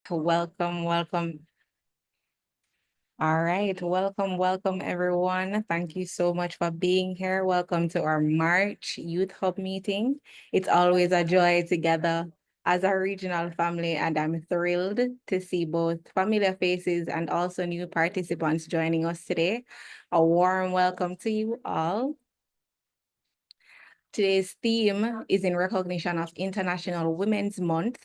Welcome, welcome. All right, welcome everyone. Thank you so much for being here. Welcome to our March Youth Hub meeting. It's always a joy together as a regional family, and I'm thrilled to see both familiar faces and also new participants joining us today. A warm welcome to you all. Today's theme is in recognition of International Women's Month.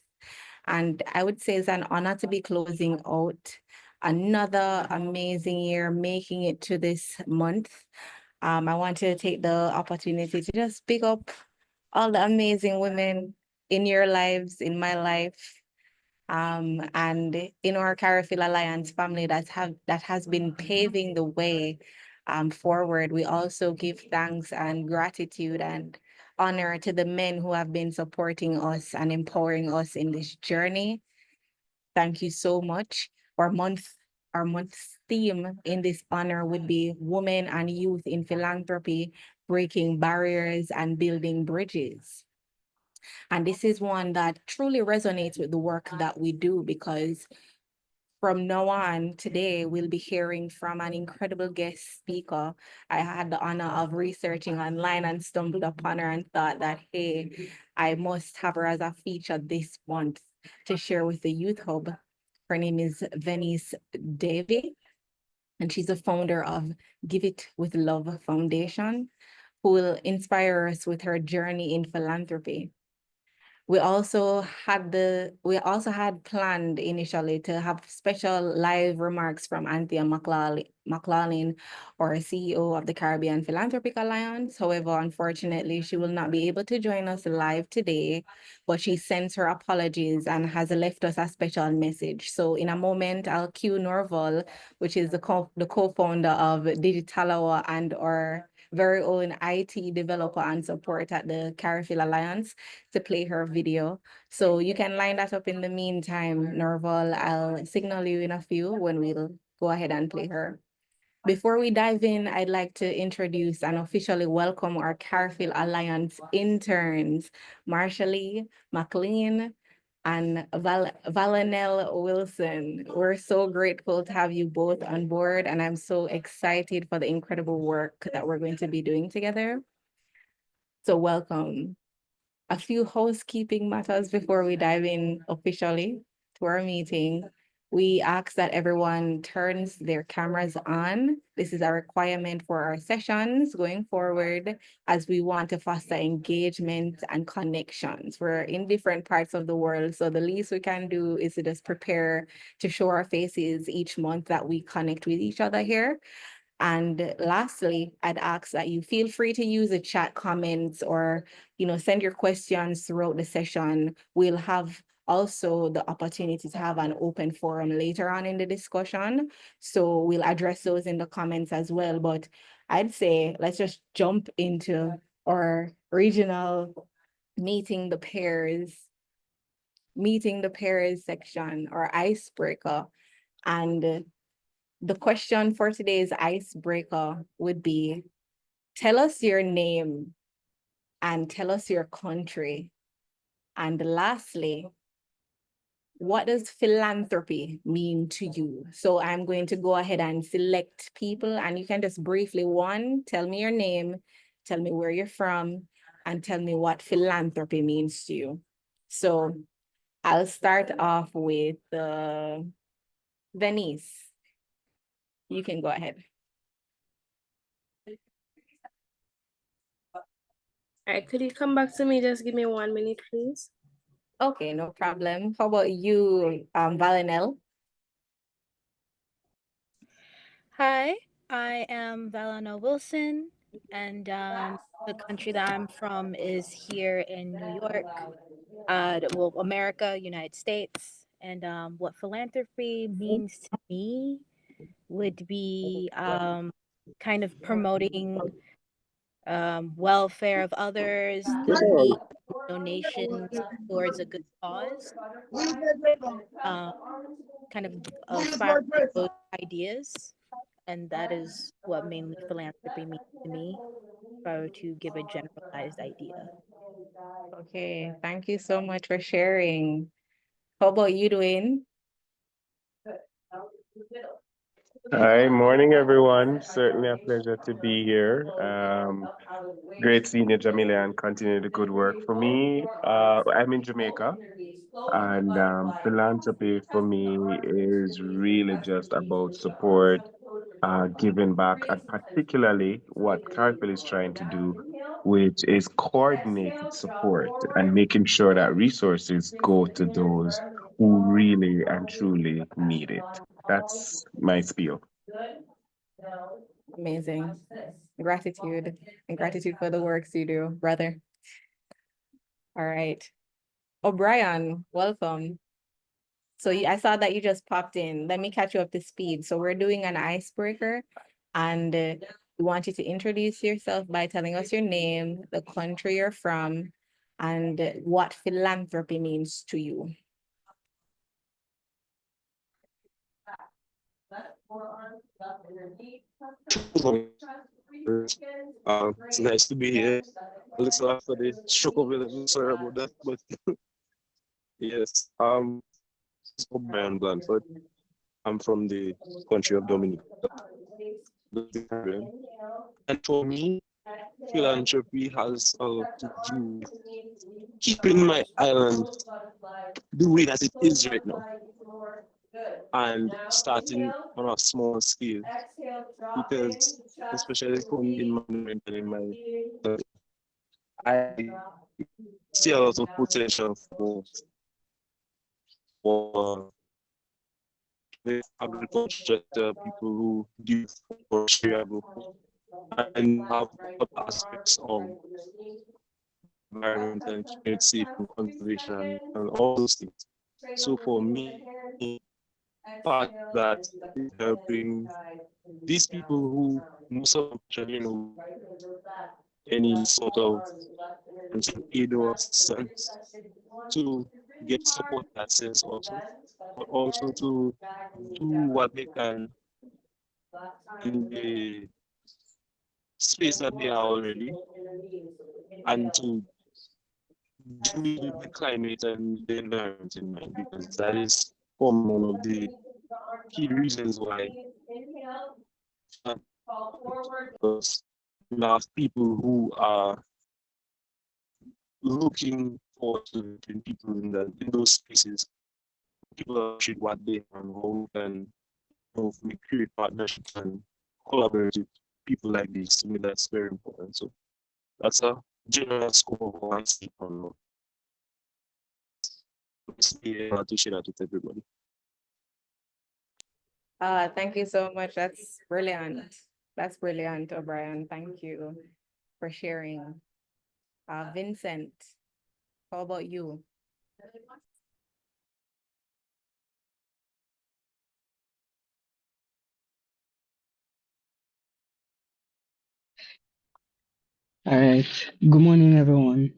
And I would say it's an honor to be closing out another amazing year, making it to this month. I want to take the opportunity to just pick up all the amazing women in your lives, in my life, and in our CariPhilAlliance family that has been paving the way forward. We also give thanks and gratitude and honor to the men who have been supporting us and empowering us in this journey. Thank you so much. Our month, our month's theme in this honor would be Women and Youth in Philanthropy, Breaking Barriers and Building Bridges. And this is one that truly resonates with the work that we do because from now on, today, we'll be hearing from an incredible guest speaker. I had the honor of researching online and stumbled upon her and thought that, hey, I must have her as a feature this month to share with the Youth Hub. Her name is Venice Davy, and she's the founder of Give It With Love Foundation, who will inspire us with her journey in philanthropy. We also had planned initially to have special live remarks from Anthea McLaughlin, or CEO of the Caribbean Philanthropic Alliance. However, unfortunately, she will not be able to join us live today, but she sends her apologies and has left us a special message. So in a moment, I'll cue Norval, which is the co-founder of Digitalawa and our very own IT developer and support at the CariPhilAlliance, to play her video. So you can line that up in the meantime, Norval. I'll signal you in a few when we'll go ahead and play her. Before we dive in, I'd like to introduce and officially welcome our CariPhilAlliance interns, Marshallie McLean and Valenel Wilson. We're so grateful to have you both on board, and I'm so excited for the incredible work that we're going to be doing together. So welcome. A few housekeeping matters before we dive in officially to our meeting. We ask that everyone turns their cameras on. This is a requirement for our sessions going forward as we want to foster engagement and connections. We're in different parts of the world, so the least we can do is to just prepare to show our faces each month that we connect with each other here. And lastly, I'd ask that you feel free to use the chat comments or, send your questions throughout the session. We'll have also the opportunity to have an open forum later on in the discussion. So we'll address those in the comments as well. But I'd say let's just jump into our regional meeting the pairs, section or icebreaker. And the question for today's icebreaker would be, tell us your name and tell us your country. And lastly, what does philanthropy mean to you? So I'm going to go ahead and select people, and you can just briefly, one, tell me your name, tell me where you're from, and tell me what philanthropy means to you. So I'll start off with Venice. You can go ahead. All right, could you come back to me? Just give me 1 minute, please. Okay, no problem. How about you, Valenel? Hi, I am Valana Wilson, and the country that I'm from is here in New York, America, United States. And what philanthropy means to me would be kind of promoting welfare of others, the need, donations towards a good cause, um, kind of spark those ideas. And that is what mainly philanthropy means to me, if I were to give a generalized idea. Okay, thank you so much for sharing. How about you, Dwayne? Hi, morning everyone. Certainly a pleasure to be here. Great seeing you, Jamila, and continue the good work. For me, I'm in Jamaica, and philanthropy for me is really just about support, giving back, and particularly what CariPhil is trying to do, which is coordinated support and making sure that resources go to those who really and truly need it. That's my spiel. Amazing. Gratitude and gratitude for the works you do, brother. All right. O'Brien, welcome. So I saw that you just popped in. Let me catch you up to speed. So we're doing an icebreaker, and we want you to introduce yourself by telling us your name, the country you're from, and what philanthropy means to you. It's nice to be here. A little after the shock of 11, sorry about that, but yes, it's O'Brien Blanford. I'm from the country of Dominica, the Caribbean. And for me, philanthropy has a lot to do with keeping my island the way that it is right now and starting on a small scale because especially for me in my environment and in my I see a lot of potential for the agriculture sector, people who do forestry, and have other aspects of environment and keeping it safe and conservation and all those things. So for me, part that is helping these people who most of them actually know any sort of aid or assistance to get support in that sense also, but also to do what they can in the space that they are already and to do it with the climate and the environment in mind because that is one of the key reasons why because you have people who are looking forward to helping people in those spaces. People appreciate what they have and how we can we create partnerships and collaborate with people like this. To me, that's very important. So that's a general scope of what I see from to share that with everybody. Thank you so much. That's brilliant. That's brilliant, O'Brien. Thank you for sharing. Vincent, how about you? All right. Good morning, everyone.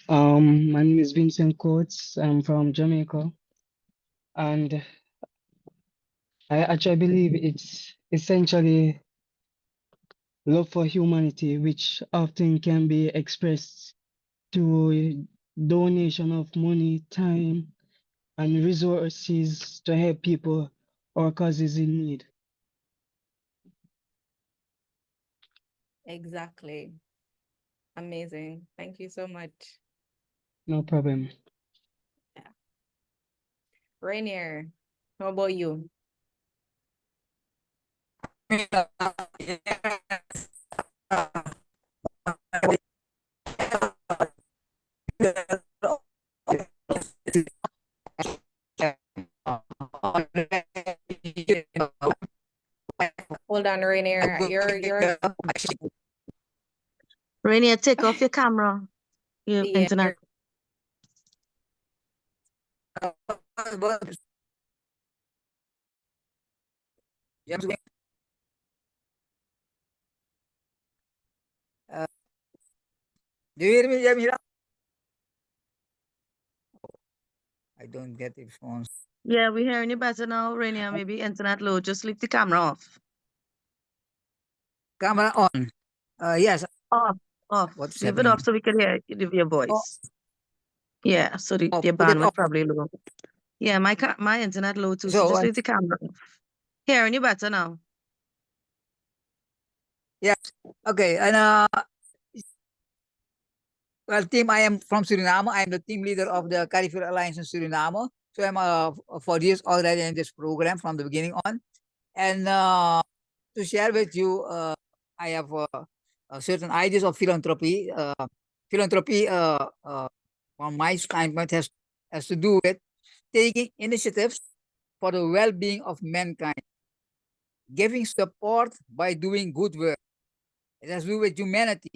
My name is Vincent Coates. I'm from Jamaica, and I actually believe it's essentially love for humanity, which often can be expressed through donation of money, time, and resources to help people or causes in need. Exactly. Amazing. Thank you so much. No problem. Rainier, how about you? Hold on, Rainier. You're Rainier, take off your camera. Your yeah, internet. Do you hear me, Jamila? I don't get the phone. Yeah, we're hearing you better now, Rainier. Maybe internet low. Just leave the camera off. Camera on. Yes. Off. Off. What's Leave it happening? off so we can hear your Oh, voice. Yeah, so oh, your put it bandwidth off. probably low. Yeah, my internet low too, so So, just leave the camera off. Hearing you better now. yeah, okay. And well, team, I am from Suriname. I am the team leader of the CariPhilAlliance in Suriname. So I'm 4 years already in this program from the beginning on. And to share with you, I have certain ideas of philanthropy. Philanthropy, from my standpoint, has to do with taking initiatives for the well-being of mankind, giving support by doing good work. It has to do with humanity.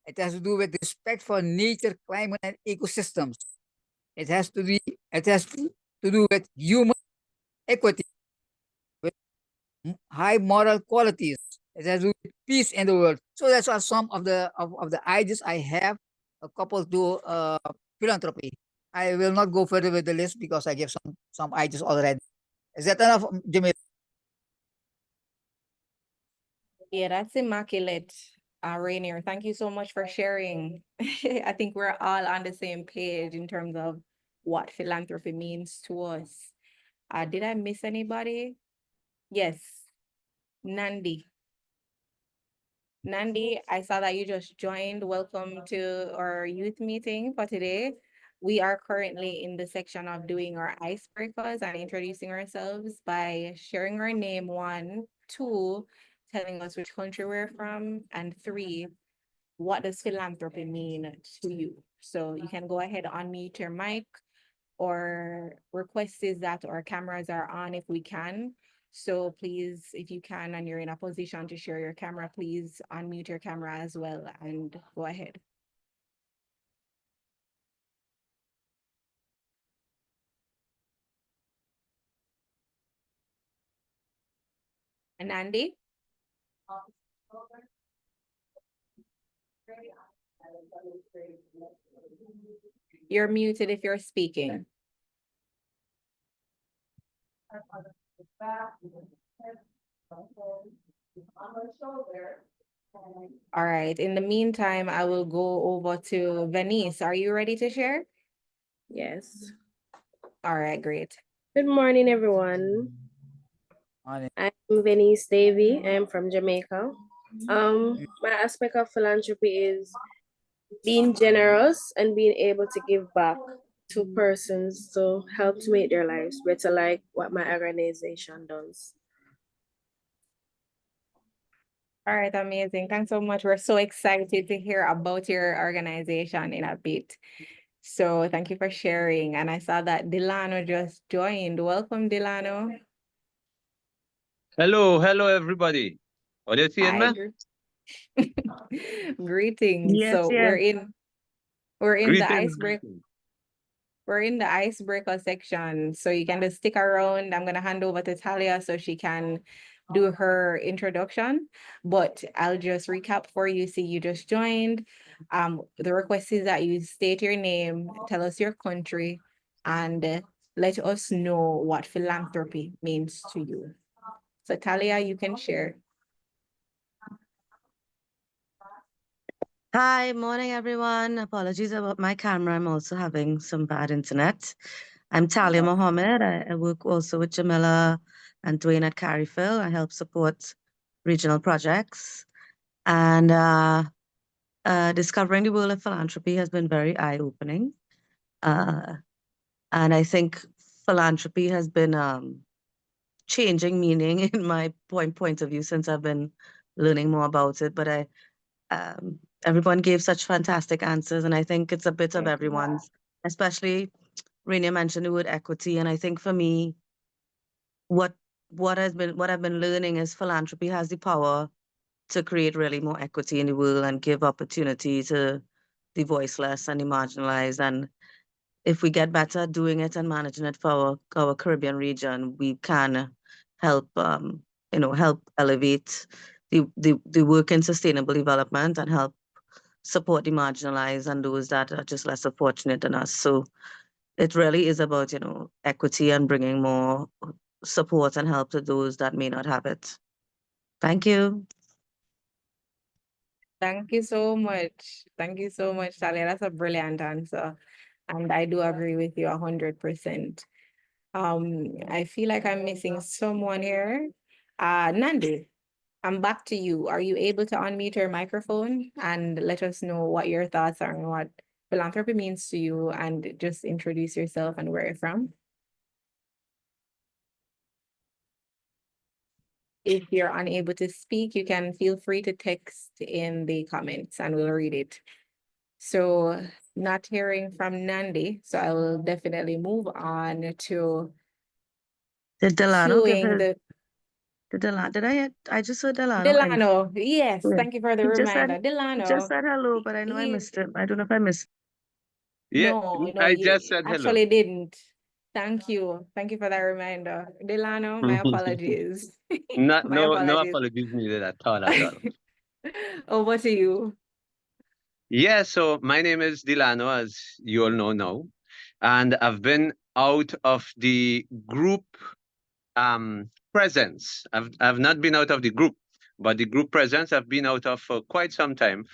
It has to do with respect for nature, climate, and ecosystems. It has to be. It has to do with human equity, with high moral qualities. It has to do with peace in the world. So that's what some of the ideas I have, coupled to philanthropy. I will not go further with the list because I gave some ideas already. Is that enough, Jamila? Yeah, that's immaculate, Rainier. Thank you so much for sharing. I think we're all on the same page in terms of what philanthropy means to us. Did I miss anybody? Yes, Nandi. Nandi, I saw that you just joined. Welcome to our youth meeting for today. We are currently in the section of doing our icebreakers and introducing ourselves by sharing our name, one, two, telling us which country we're from, and three, what does philanthropy mean to you? So you can go ahead, unmute your mic, or request is that our cameras are on if we can. So please, if you can and you're in a position to share your camera, please unmute your camera as well and go ahead. And Andy? You're muted if you're speaking. All right. In the meantime, I will go over to Venice. Are you ready to share? Yes. All right, great. Good morning, everyone. I'm Venice Davy. I'm from Jamaica. My aspect of philanthropy is being generous and being able to give back to persons to help to make their lives better, like what my organization does. All right, amazing. Thanks so much. We're so excited to hear about your organization in a bit. So thank you for sharing. And I saw that Delano just joined. Welcome, Delano. Hello, everybody. Are you seeing Hi. me? Greetings. Yes, So yes. we're in the Greetings. icebreaker. We're in the icebreaker section. So you can just stick around. I'm gonna hand over to Talia so she can do her introduction. But I'll just recap for you. See, you just joined. The request is that you state your name, tell us your country, and let us know what philanthropy means to you. So Talia, you can share. Hi, morning everyone. Apologies about my camera. I'm also having some bad internet. I'm Talia Mohammed. I work also with Jamila and Dwayne at CariPhil. I help support regional projects. And discovering the world of philanthropy has been very eye-opening. And I think philanthropy has been changing meaning in my point of view since I've been learning more about it. But everyone gave such fantastic answers, and I think it's a bit of everyone's, especially Rainier mentioned the word equity. And I think for me, what I've been learning is philanthropy has the power to create really more equity in the world and give opportunity to the voiceless and the marginalized. And if we get better at doing it and managing it for our Caribbean region, we can help help elevate the work in sustainable development and help support the marginalized and those that are just less fortunate than us. So it really is about, equity and bringing more support and help to those that may not have it. Thank you. Thank you so much. Thank you so much, Talia. That's a brilliant answer. And I do agree with you 100%. I feel like I'm missing someone here. Nandi, I'm back to you. Are you able to unmute your microphone and let us know what your thoughts are on what philanthropy means to you, and just introduce yourself and where you're from? If you're unable to speak, you can feel free to text in the comments and we'll read it. So not hearing from Nandi, so I will definitely move on to Did Delano give queuing his? the I just heard Delano. Delano. Yes, Yeah. thank you for the He just reminder. said Delano. hello, but I know I He, missed it. I don't know if I missed. Yeah, no, I you just said hello. actually didn't. Thank you. Thank you for that reminder. Delano, my apologies. Not, My no apologies. apologies needed at all. Over to you. Yeah, so my name is Dilano, as you all know now, and I've been out of the group presence. I've not been out of the group, but the group presence I've been out of for quite some time.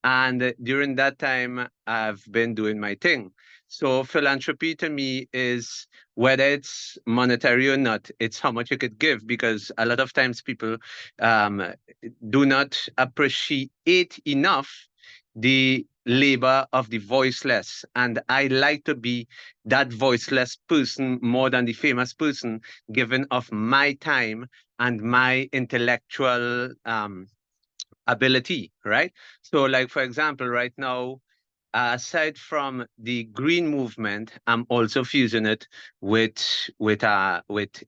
And during that time, I've been doing my thing. So philanthropy to me is, whether it's monetary or not, it's how much you could give, because a lot of times people um, do not appreciate enough the labor of the voiceless. And I like to be that voiceless person more than the famous person, given of my time and my intellectual ability, right? So, like for example, right now, aside from the green movement, I'm also fusing it with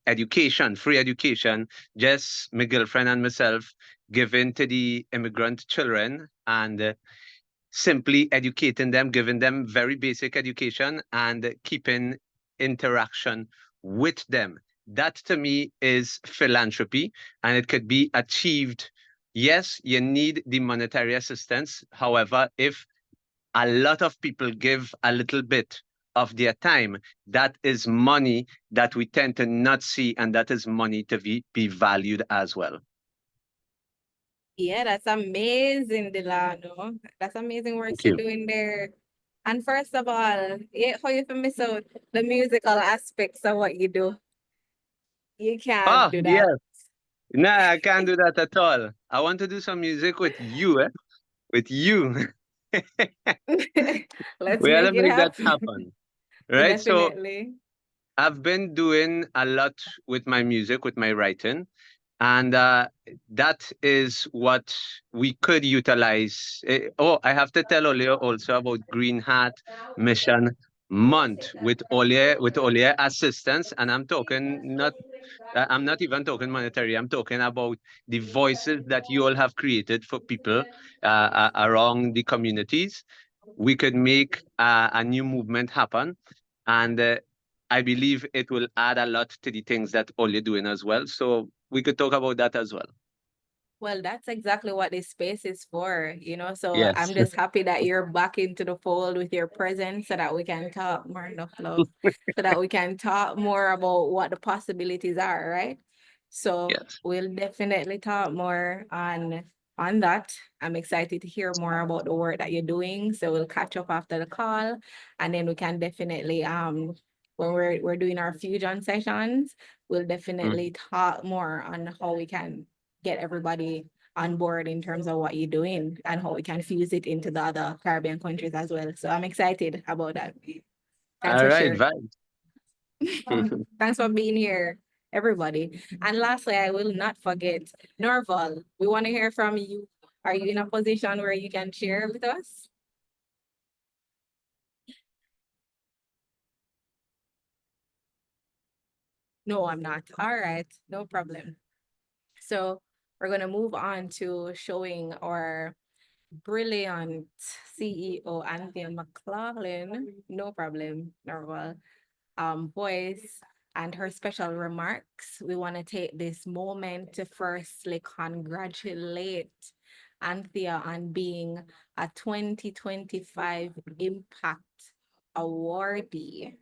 education, free education. Just my girlfriend and myself giving to the immigrant children, and simply educating them, giving them very basic education and keeping interaction with them. That to me is philanthropy, and it could be achieved. Yes, you need the monetary assistance. However, if a lot of people give a little bit of their time, that is money that we tend to not see, and that is money to be valued as well. Yeah, that's amazing, Delano. That's amazing work Thank you're you. doing there. And first of all, yeah, how you feel miss out the musical aspects of what you do? You can't Oh, do that. yes. Nah, I can't do that at all. I want to do some music with you, with you. Let's We gotta make it make that happen. happen, right? So Definitely. I've been doing a lot with my music, with my writing, and that is what we could utilize. Oh, I have to tell Olia also about Green Hat Mission Month with Olia assistance, and I'm not even talking monetary. I'm talking about the voices that you all have created for people around the communities. We could make a new movement happen, and I believe it will add a lot to the things that all you're doing as well. So we could talk about that as well. Well, that's exactly what this space is for, so Yes. I'm just happy that you're back into the fold with your presence so that we can talk more, enough love, so that we can talk more about what the possibilities are, right? So Yes. we'll definitely talk more on that. I'm excited to hear more about the work that you're doing. So we'll catch up after the call, and then we can definitely when we're doing our fusion sessions, we'll definitely talk more on how we can get everybody on board in terms of what you're doing and how we can fuse it into the other Caribbean countries as well. So I'm excited about that. Thanks All for right, sharing. vibes. Thanks for being here, everybody. And lastly, I will not forget, Norval, we want to hear from you. Are you in a position where you can share with us? No, I'm not. All right, no problem. So we're going to move on to showing our brilliant CEO, Anthea McLaughlin, no problem, Norval, voice and her special remarks. We want to take this moment to firstly congratulate Anthea on being a 2025 Impact Awardee,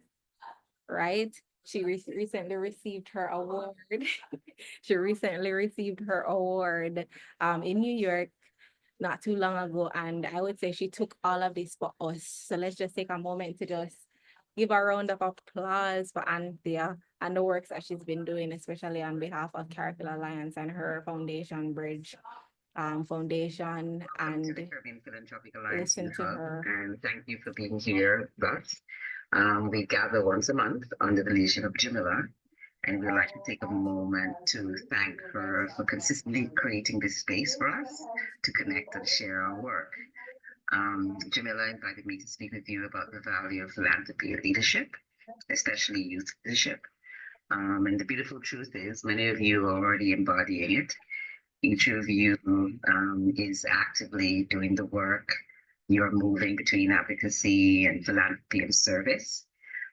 right? She recently received her award. She recently received her award in New York not too long ago, and I would say she took all of this for us. So let's just take a moment to just give a round of applause for Anthea and the works that she's been doing, especially on behalf of CariPhilAlliance and her foundation, Bridge Foundation, and to the Caribbean Philanthropic Alliance listen to Hub, her. and thank you for being here with us. We gather once a month under the leadership of Jamila, and we'd like to take a moment to thank her for consistently creating this space for us to connect and share our work. Jamila invited me to speak with you about the value of philanthropy and leadership, especially youth leadership. And the beautiful truth is, many of you are already embodying it. Each of you is actively doing the work. You're moving between advocacy and philanthropy and service.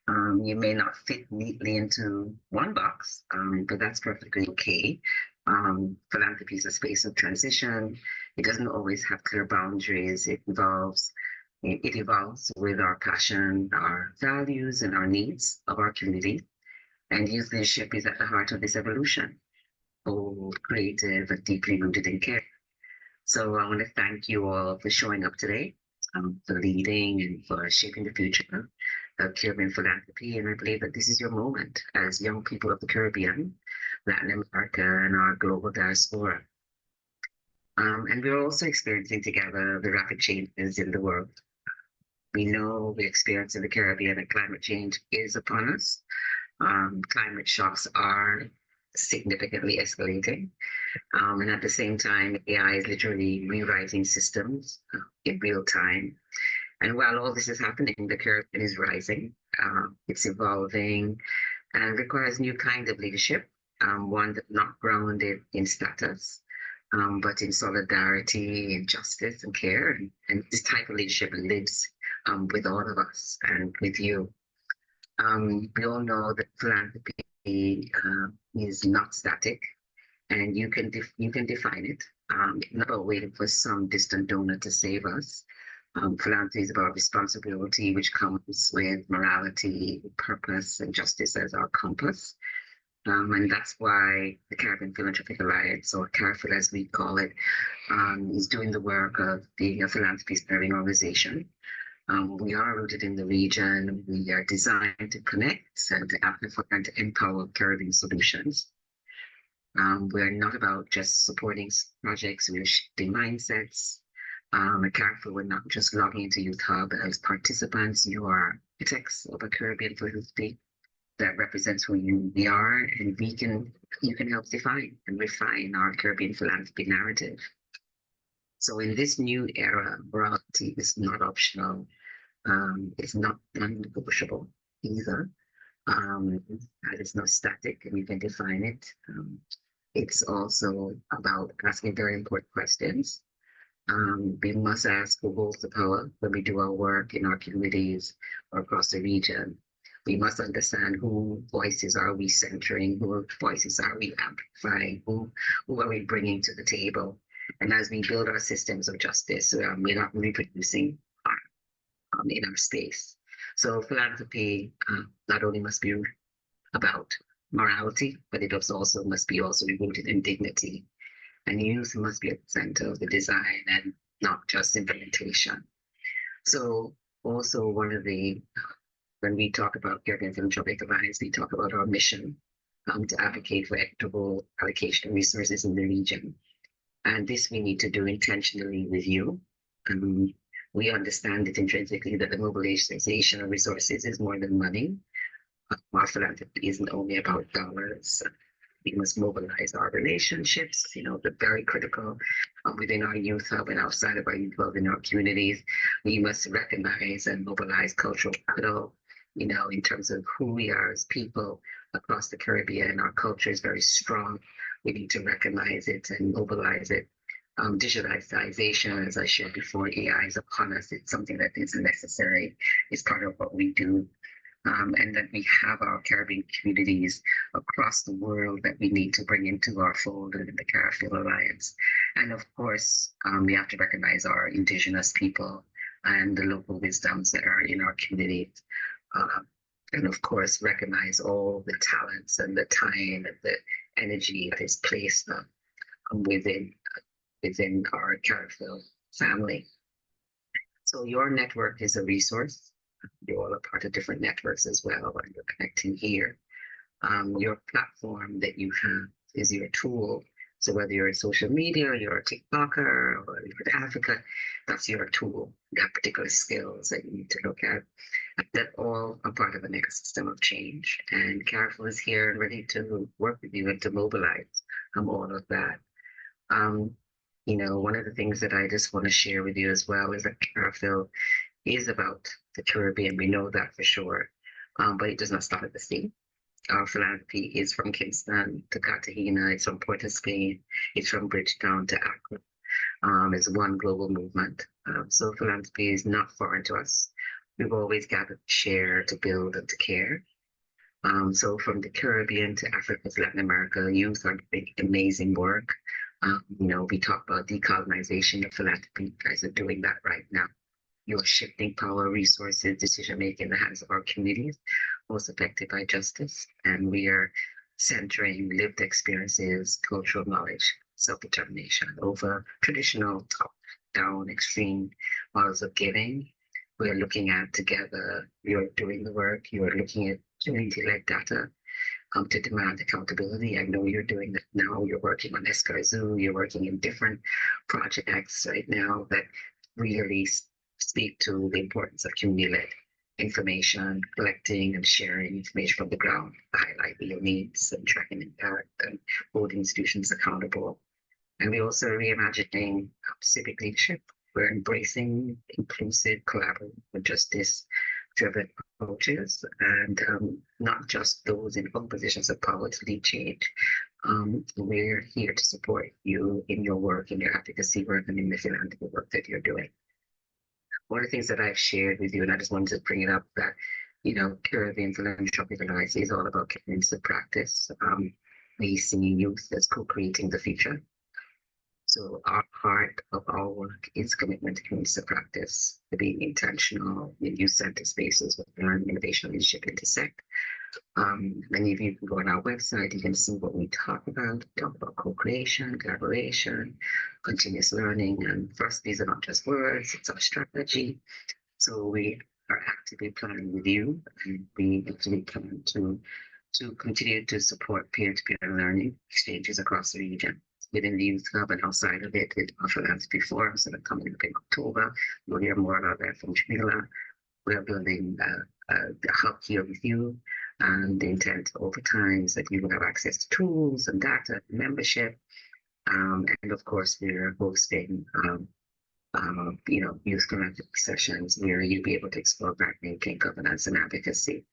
You may not fit neatly into one box, but that's perfectly okay. Philanthropy is a space of transition. It doesn't always have clear boundaries. It evolves with our passion, our values, and our needs of our community. And youth leadership is at the heart of this evolution, bold, creative, and deeply rooted in care. So I want to thank you all for showing up today, for leading and for shaping the future of Caribbean philanthropy. And I believe that this is your moment as young people of the Caribbean, Latin America, and our global diaspora. And we're also experiencing together the rapid changes in the world. We know the experience in the Caribbean that climate change is upon us. Climate shocks are significantly escalating. And at the same time, AI is literally rewriting systems in real time. And while all this is happening, the Caribbean is rising. It's evolving and requires new kind of leadership, one that's not grounded in status, but in solidarity, in justice and care. And this type of leadership lives with all of us and with you. We all know that philanthropy is not static, and you can define it. Not about waiting for some distant donor to save us. Philanthropy is about responsibility, which comes with morality, purpose, and justice as our compass. And that's why the Caribbean Philanthropic Alliance, or CariPhil as we call it, is doing the work of being a philanthropy-serving organization. We are rooted in the region. We are designed to connect and to amplify and to empower Caribbean solutions. We're not about just supporting projects, we're shifting mindsets. At CariPhil, we're not just logging into Youth Hub as participants. You are architects of a Caribbean philanthropy that represents who we are, and you can help define and refine our Caribbean philanthropy narrative. So in this new era, morality is not optional. It's not non-negotiable either. It's not static, and you can define it. It's also about asking very important questions. We must ask who holds the power when we do our work in our communities or across the region. We must understand who voices are we centering, who voices are we amplifying, who are we bringing to the table. And as we build our systems of justice, we're not reproducing in our space. So philanthropy not only must be about morality, but it also must be rooted in dignity. And youth must be at the center of the design and not just implementation. So also when we talk about Caribbean Philanthropic Alliance, we talk about our mission to advocate for equitable allocation of resources in the region. And this we need to do intentionally with you. We understand it intrinsically that the mobilization of resources is more than money. Our philanthropy isn't only about dollars. We must mobilize our relationships, they're very critical within our youth hub and outside of our youth hub in our communities. We must recognize and mobilize cultural capital, in terms of who we are as people across the Caribbean. Our culture is very strong. We need to recognize it and mobilize it. Digitalization, as I shared before, AI is upon us. It's something that is necessary. It's part of what we do. And that we have our Caribbean communities across the world that we need to bring into our fold in the CariPhilAlliance. And of course, we have to recognize our indigenous people and the local wisdoms that are in our communities. And of course, recognize all the talents and the time and the energy that is placed within our CariPhil family. So your network is a resource. You're all a part of different networks as well, and you're connecting here. Your platform that you have is your tool. So whether you're in social media, or you're a TikToker, or you're in Africa, that's your tool. You have particular skills that you need to look at. That all are part of an ecosystem of change. And CariPhil is here and ready to work with you and to mobilize all of that. One of the things that I just want to share with you as well is that CariPhil is about the Caribbean. We know that for sure, but it does not stop at the sea. Our philanthropy is from Kingston to Cartagena. It's from Port of Spain. It's from Bridgetown to Accra. It's one global movement. So philanthropy is not foreign to us. We've always gathered to share, to build, and to care. So from the Caribbean to Africa to Latin America, youth are doing amazing work. We talk about decolonization of philanthropy. You guys are doing that right now. You're shifting power, resources, decision-making in the hands of our communities, most affected by justice. And we are centering lived experiences, cultural knowledge, self-determination over traditional top-down extreme models of giving. We're looking at together, you're doing the work, you're looking at community-led data to demand accountability. I know you're doing that now. You're working on Escazú, you're working in different projects right now that really speak to the importance of community-led information, collecting and sharing information from the ground, highlight real needs and tracking impact and holding institutions accountable. And we're also reimagining civic leadership. We're embracing inclusive, collaborative, justice-driven approaches, and not just those in all positions of power to lead change. We're here to support you in your work, in your advocacy work, and in the philanthropy work that you're doing. One of the things that I've shared with you, and I just wanted to bring it up, that Caribbean Philanthropic Alliance is all about community practice. We see youth as co-creating the future. So our part of our work is commitment to community practice, to being intentional in youth-centered spaces where learning, innovation, and leadership intersect. Many of you can go on our website, you can see what we talk about. We talk about co-creation, collaboration, continuous learning. And for us, these are not just words, it's our strategy. So we are actively planning with you, and we actually plan to continue to support peer-to-peer learning exchanges across the region. Within the Youth Hub and outside of it, with our philanthropy forums that are coming up in October. You'll hear more about that from Jamila. We are building a hub here with you, and the intent over time is that you will have access to tools and data, membership, and of course we're hosting youth philanthropy sessions where you'll be able to explore grant making, governance, and advocacy,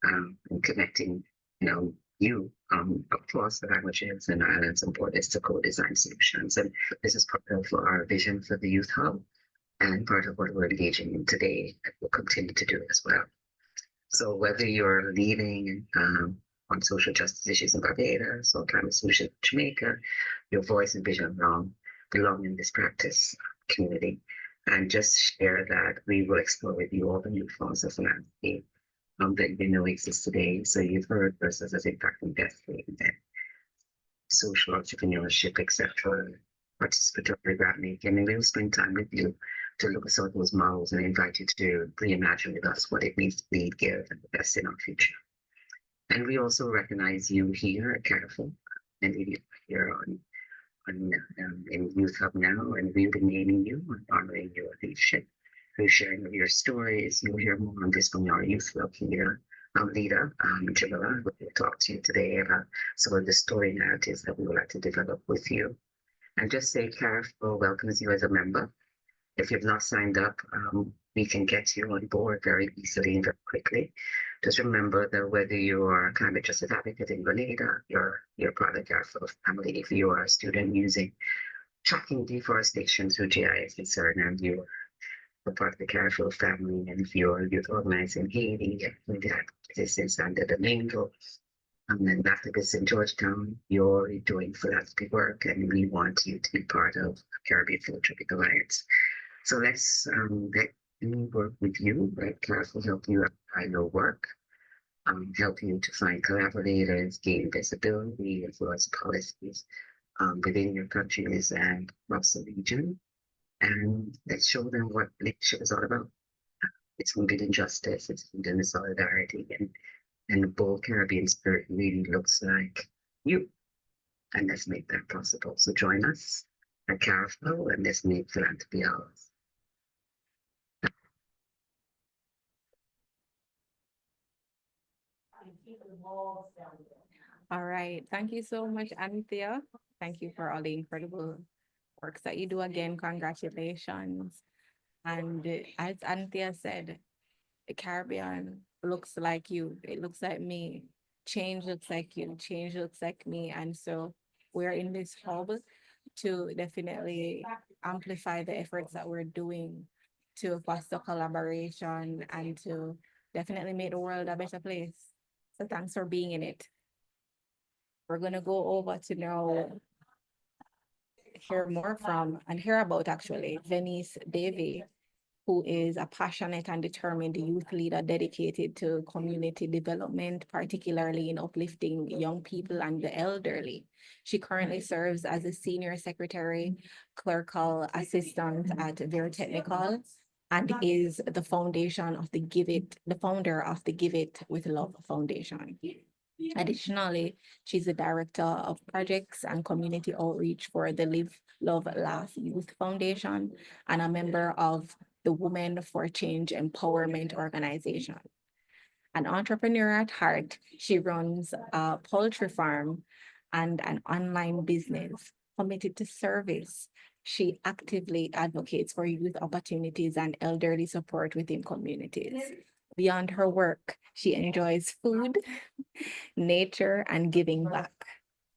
and connecting you across the languages and islands and borders to co-design solutions. And this is part of our vision for the Youth Hub and part of what we're engaging in today, and we'll continue to do as well. So whether you're leading on social justice issues in Barbados or climate solutions in Jamaica, your voice and vision belong in this practice community. And just share that we will explore with you all the new forms of philanthropy that you know exist today. So you've heard versus as impact investing, social entrepreneurship, etc., participatory grant making, and we'll spend time with you to look at some of those models and invite you to reimagine with us what it means to lead, give, and invest in our future. And we also recognize you here at CariPhil, and you here in Youth Hub now, and we've been naming you and honoring your leadership. Through sharing of your stories, you'll hear more on this from our youth leader, Jamila, who will talk to you today about some of the story narratives that we would like to develop with you. And just say CariPhil welcomes you as a member. If you've not signed up, we can get you on board very easily and very quickly. Just remember that whether you are a climate justice advocate in Grenada, you're part of the CariPhil family. If you are a student using tracking deforestation through GIS concern, and you are part of the CariPhil family, and if you're youth organizer in Haiti, maybe activists under the Mango, and then activists in Georgetown, you're doing philanthropy work, and we want you to be part of Caribbean Philanthropic Alliance. So let's let me work with you, right? CariPhil help you find your work, help you to find collaborators, gain visibility, influence policies within your countries and across the region. And let's show them what leadership is all about. It's rooted in justice, it's rooted in solidarity, and the bold Caribbean spirit really looks like you. And let's make that possible. So join us at CariPhil and let's make philanthropy ours. All right. Thank you so much, Anthea. Thank you for all the incredible works that you do. Again, congratulations. And as Anthea said, the Caribbean looks like you. It looks like me. Change looks like you. Change looks like me. And so we're in this hub to definitely amplify the efforts that we're doing to foster collaboration and to definitely make the world a better place. So thanks for being in it. We're going to go over to now hear more from and hear about actually Venice Davy, who is a passionate and determined youth leader dedicated to community development, particularly in uplifting young people and the elderly. She currently serves as a senior secretary, clerical assistant at Very Technical, and is the founder of the Give It with Love Foundation. Additionally, she's the director of projects and community outreach for the Live, Love, Laugh Youth Foundation and a member of the Women for Change Empowerment Organization. An entrepreneur at heart, she runs a poultry farm and an online business committed to service. She actively advocates for youth opportunities and elderly support within communities. Beyond her work, she enjoys food, nature, and giving back.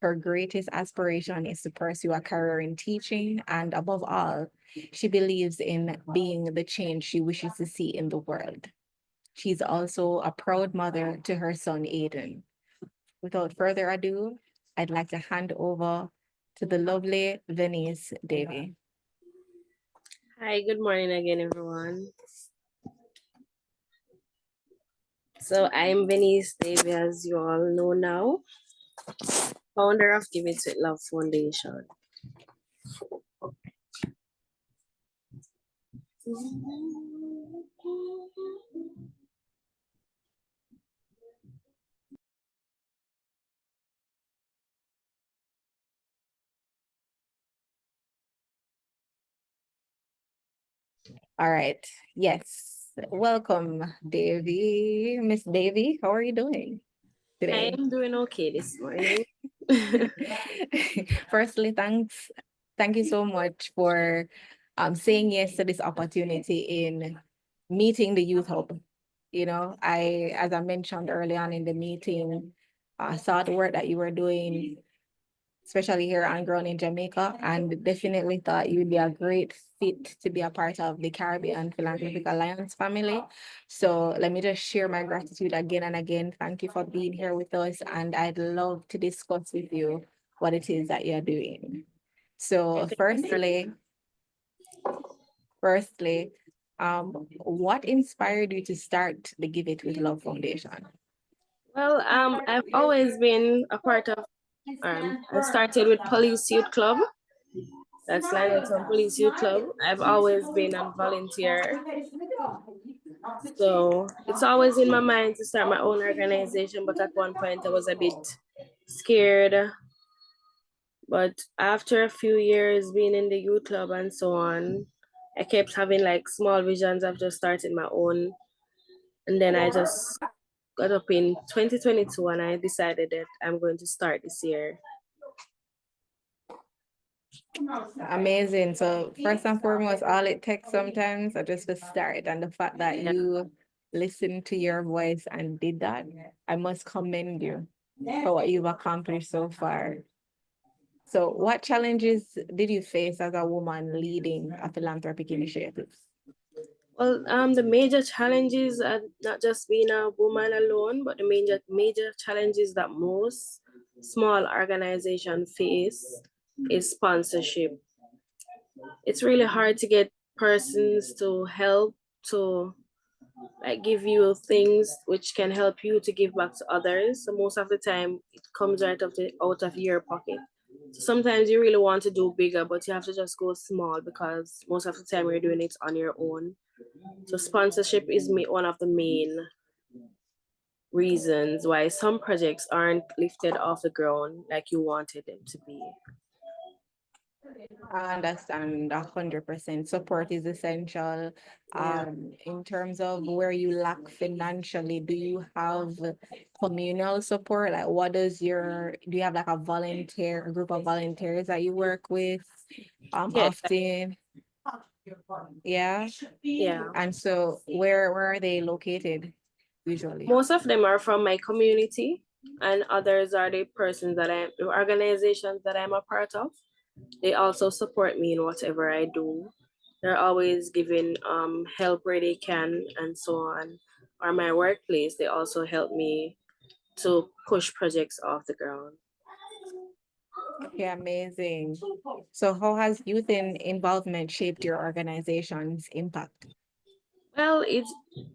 Her greatest aspiration is to pursue a career in teaching, and above all, she believes in being the change she wishes to see in the world. She's also a proud mother to her son, Aiden. Without further ado, I'd like to hand over to the lovely Venice Davy. Hi, good morning again, everyone. So I'm Venice Davy, as you all know now, founder of Give It With Love Foundation. All right. Yes. Welcome, Davy. Miss Davy, how are you doing today? I am doing okay this morning. Firstly, thank you so much for saying yes to this opportunity in meeting the Youth Hub. You know, as I mentioned early on in the meeting, I saw the work that you were doing, especially here on ground in Jamaica, and definitely thought you'd be a great fit to be a part of the Caribbean Philanthropic Alliance family. So let me just share my gratitude again and again. Thank you for being here with us, and I'd love to discuss with you what it is that you're doing. So firstly, what inspired you to start the Give It With Love Foundation? Well, I've always been a part of, I started with Police Youth Club. That's Lionelton Police Youth Club. I've always been a volunteer. So it's always in my mind to start my own organization, but at one point I was a bit scared. But after a few years being in the youth club and so on, I kept having like small visions of just starting my own. And then I just got up in 2022 and I decided that I'm going to start this year. Amazing. So first and foremost, all it takes sometimes are just to start. And the fact that you listened to your voice and did that, I must commend you for what you've accomplished so far. So what challenges did you face as a woman leading a philanthropic initiative? Well, the major challenges are not just being a woman alone, but the major challenges that most small organizations face is sponsorship. It's really hard to get persons to help to like give you things which can help you to give back to others. So most of the time it comes out of your pocket. So sometimes you really want to do bigger, but you have to just go small because most of the time you're doing it on your own. So sponsorship is one of the main reasons why some projects aren't lifted off the ground like you wanted them to be. I understand 100%. Support is essential. In terms of where you lack financially, do you have communal support? Like, do you have like a group of volunteers that you work with Yeah. often? Yeah. Yeah. And so where are they located usually? Most of them are from my community, and others are the organizations that I'm a part of. They also support me in whatever I do. They're always giving help where they can and so on. Or my workplace, they also help me to push projects off the ground. Okay, amazing. So how has youth involvement shaped your organization's impact? Well,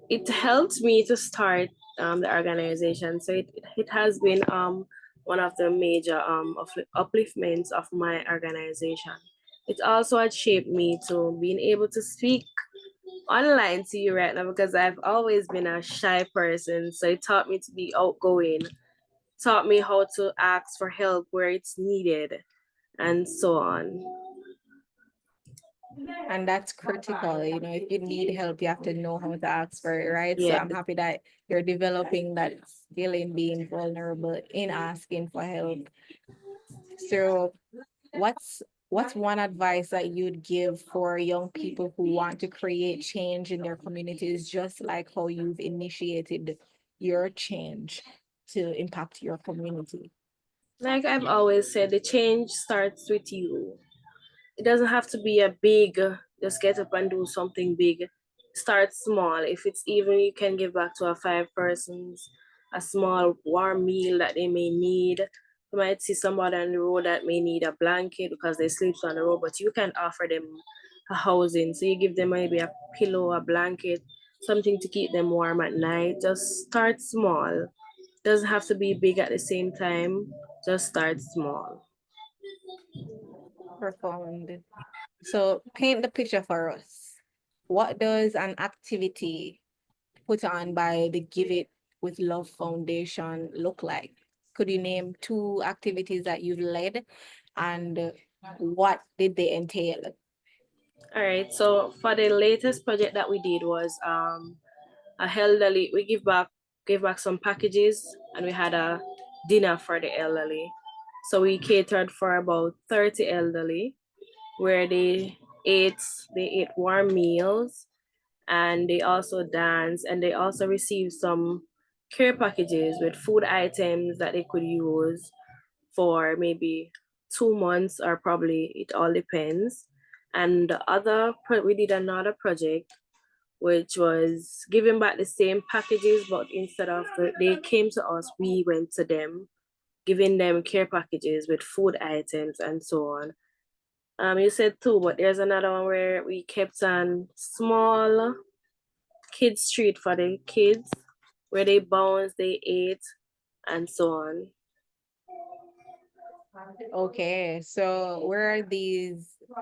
it helped me to start the organization. So it has been one of the major upliftments of my organization. It also had shaped me to being able to speak online to you right now because I've always been a shy person. So it taught me to be outgoing, taught me how to ask for help where it's needed, and so on. And that's critical. You know, if you need help, you have to know how to ask for it, right? So Yeah. I'm happy that you're developing that skill in being vulnerable, in asking for help. So what's one advice that you'd give for young people who want to create change in their communities, just like how you've initiated your change to impact your community? Like I've always said, the change starts with you. It doesn't have to be a big, just get up and do something big. Start small. If it's even you can give back to a 5 persons, a small warm meal that they may need. You might see somebody on the road that may need a blanket because they sleep on the road, but you can offer them a housing. So you give them maybe a pillow, a blanket, something to keep them warm at night. Just start small. Doesn't have to be big at the same time. Just start small. Profound. So paint the picture for us. What does an activity put on by the Give It with Love Foundation look like? Could you name 2 activities that you've led and what did they entail? All right. So for the latest project that we did was a elderly. We gave back some packages, and we had a dinner for the elderly. So we catered for about 30 elderly, where ate they ate warm meals, and they also danced, and they also received some care packages with food items that they could use for maybe 2 months, or probably it all depends. And we did another project which was giving back the same packages, but instead of they came to us, we went to them, giving them care packages with food items and so on. You said 2, but there's another one where we kept on small kids street for the kids, where they bounced, they ate, and so on. Okay, so where are the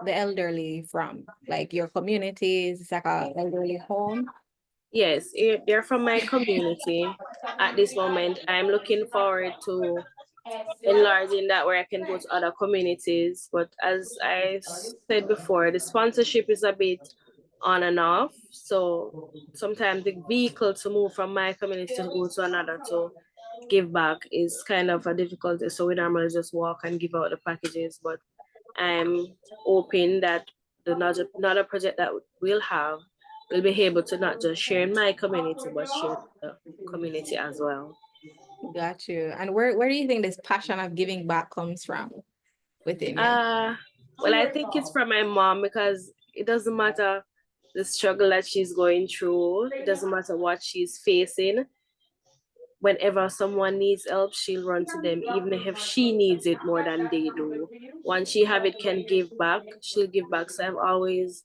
elderly from? Like your communities, it's like a elderly home? Yes, they're from my community. At this moment, I'm looking forward to enlarging that where I can go to other communities. But as I said before, the sponsorship is a bit on and off. So sometimes the vehicle to move from my community to go to another to give back is kind of a difficulty. So we normally just walk and give out the packages. But I'm hoping that another project that we'll have will be able to not just share in my community, but share the community as well. Got you. And where do you think this passion of giving back comes from within you? Well, I think it's from my mom because it doesn't matter the struggle that she's going through. It doesn't matter what she's facing. Whenever someone needs help, she'll run to them, even if she needs it more than they do. Once she have it, can give back, she'll give back. So I've always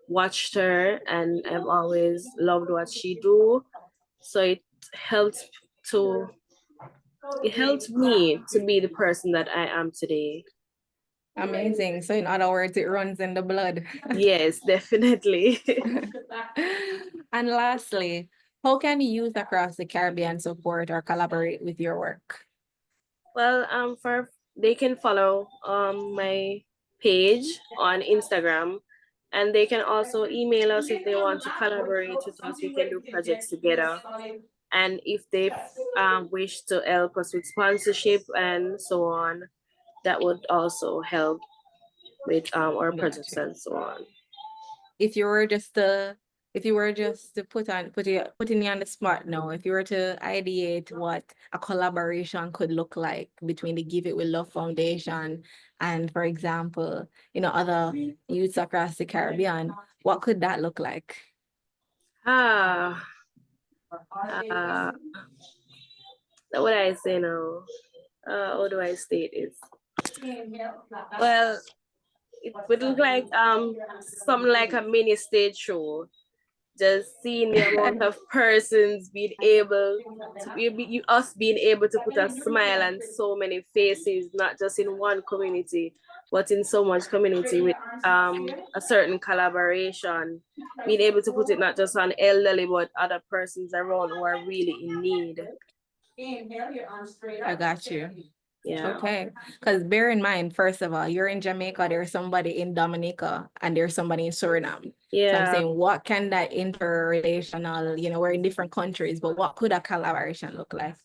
watched her, and I've always loved what she do. So helped it helped me to be the person that I am today. Amazing. So in other words, it runs in the blood. Yes, definitely. And lastly, how can youth across the Caribbean support or collaborate with your work? Well, they can follow my page on Instagram, and they can also email us if they want to collaborate with us. We can do projects together. And if they wish to help us with sponsorship and so on, that would also help with our projects and so on. If you were just to putting you on the spot now, if you were to ideate what a collaboration could look like between the Give It With Love Foundation and, for example, other youths across the Caribbean, what could that look like? What would I say now? How do I state it? Well, it would look like something like a mini stage show. Just seeing the amount of persons being able to us being able to put a smile on so many faces, not just in one community, but in so much community with a certain collaboration. Being able to put it not just on elderly but other persons around who are really in need. I got you. Yeah. Okay. Because bear in mind, first of all, you're in Jamaica, there's somebody in Dominica, and there's somebody in Suriname. Yeah. So I'm saying, what can that interrelational, we're in different countries, but what could a collaboration look like?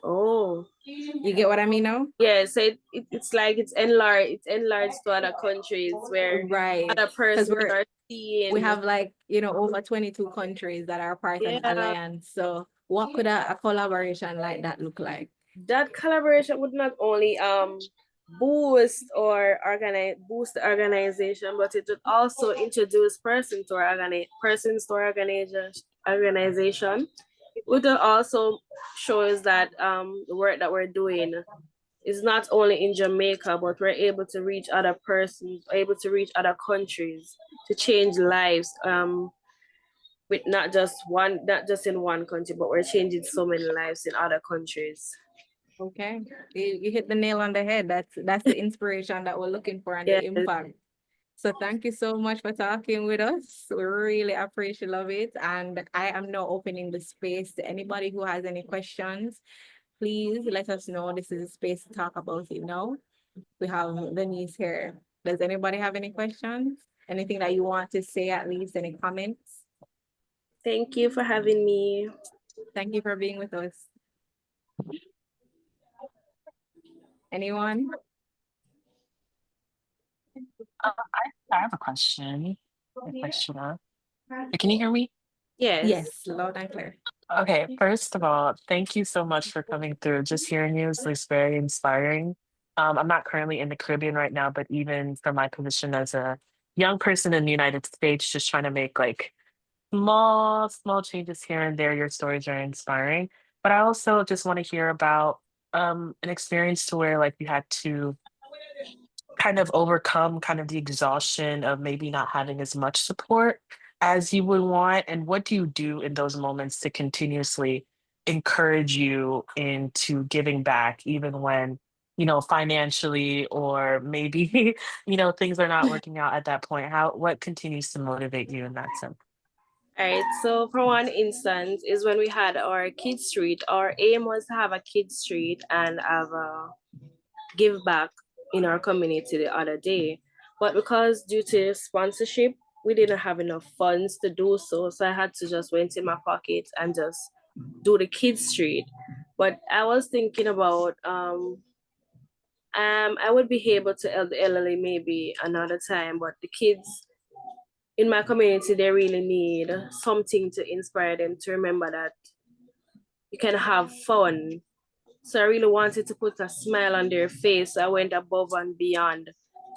Oh. You get what I mean now? Yeah, so it's like it's enlarged to other countries where other persons are seeing. We have over 22 countries that are part of the alliance. So what could a collaboration like that look like? That collaboration would not only boost the organization, but it would also introduce persons to our organization. It would also shows that the work that we're doing is not only in Jamaica, but we're able to reach other persons, able to reach other countries to change lives. With not just in one country, but we're changing so many lives in other countries. Okay, you hit the nail on the head. That's the inspiration that we're looking for and the impact. So thank you so much for talking with us. We really appreciate it. And I am now opening the space to anybody who has any questions. Please let us know. This is a space to talk about it now. We have Venice here. Does anybody have any questions? Anything that you want to say, at least any comments? Thank you for having me. Thank you for being with us. Anyone? I have a question. Can you hear me? Yes. Yes, loud and clear. Okay, first of all, thank you so much for coming through. Just hearing you is very inspiring. I'm not currently in the Caribbean right now, but even from my position as a young person in the United States, just trying to make small changes here and there, your stories are inspiring. But I also just want to hear about an experience to where you had to kind of overcome the exhaustion of maybe not having as much support as you would want, and what do you do in those moments to continuously encourage you into giving back even when financially or maybe things are not working out at that point? What continues to motivate you in that sense? All right, so for one instance is when we had our kids street. Our aim was to have a kids street and have a give back in our community the other day, but because due to sponsorship we didn't have enough funds to do so, so I had to just went in my pocket and just do the kids street. But I was thinking about I would be able to help the elderly maybe another time, but the kids in my community, they really need something to inspire them to remember that you can have fun. So I really wanted to put a smile on their face. I went above and beyond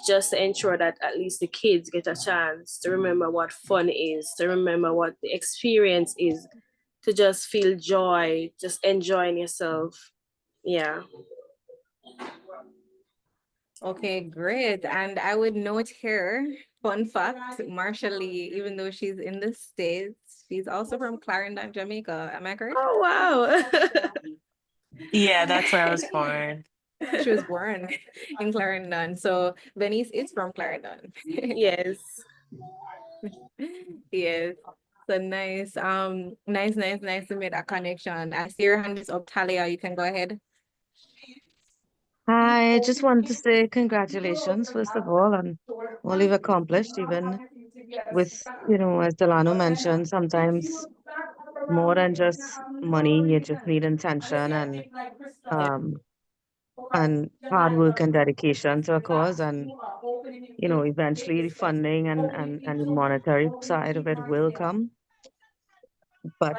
just to ensure that at least the kids get a chance to remember what fun is, to remember what the experience is, to just feel joy, just enjoying yourself. Yeah. Okay, great. And I would note here, fun fact, Marsha Lee, even though she's in the States, she's also from Clarendon, Jamaica. Am I correct? Oh, wow. Yeah, that's where I was born. She was born in Clarendon. So Venice is from Clarendon. Yes. Yes. So nice. Nice to make that connection. I see your hand is up, Talia. You can go ahead. I just wanted to say congratulations, first of all, on all you've accomplished, even with, as Delano mentioned, sometimes more than just money, you just need intention um and hard work and dedication to a cause. And, eventually the funding and the monetary side of it will come. But